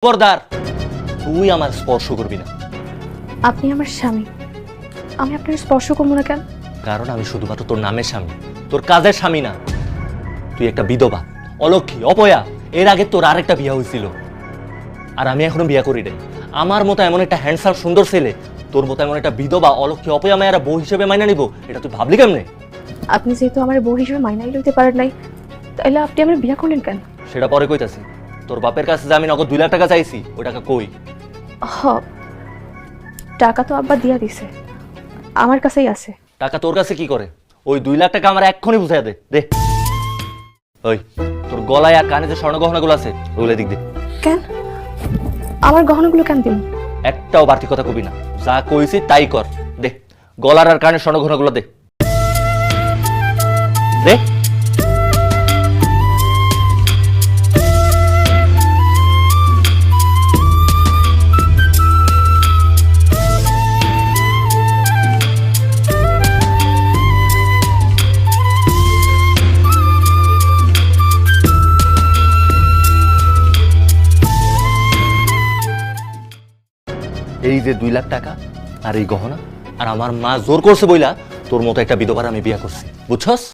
খবরদার, তুই আমার স্পর্শ করবি না। আপনি আমার স্বামী, আমি আপনার স্পর্শ করবো না কেন? কারণ আমি শুধুমাত্র তোর নামের স্বামী, তোর কাজের স্বামী না। তুই একটা বিধবা, অলক্ষী, অপয়া। এর আগে তোর আরেকটা বিয়ে হয়েছিল, আর আমি এখনো বিয়ে করি নাই। আমার মতো এমন একটা হ্যান্ডসাম সুন্দর ছেলে তোর মতো এমন একটা বিধবা, অলক্ষী, অপয়া মেয়েরা বউ হিসেবে মাইনা নিব, এটা তুই ভাবলি কেমনে? আপনি যেহেতু আমার বউ হিসেবে মাইনাই লইতে পারেন নাই, তাহলে আপনি আমার বিয়ে করলেন কেন? সেটা পরে কইতাছি। তোর বাপের কাছে যে আমি নগদ 2 লাখ টাকা চাইছি, ওই টাকা কই? টাকা তো আব্বা দিয়া দিছে, আমার কাছেই আছে। টাকা তোর কাছে কি করে? ওই 2 লাখ টাকা আমার এক্ষুনি বুঝাই দে। দে। ওই তোর গলায় আর কানে যে স্বর্ণ গহনাগুলো আছে, ওগুলো দিক দে। কেন? আমার গহনাগুলো কেন দিন? একটাও বাড়তি কথা কবি না, যা কইছি তাই কর। দে গলার আর কানের স্বর্ণ গহনাগুলো দে। দে। এই যে 2 লাখ টাকা আর এই গহনা, আর আমার মা জোর করছে বইলা তোর মতো একটা বিধবার আমি বিয়া করছি, বুঝছস?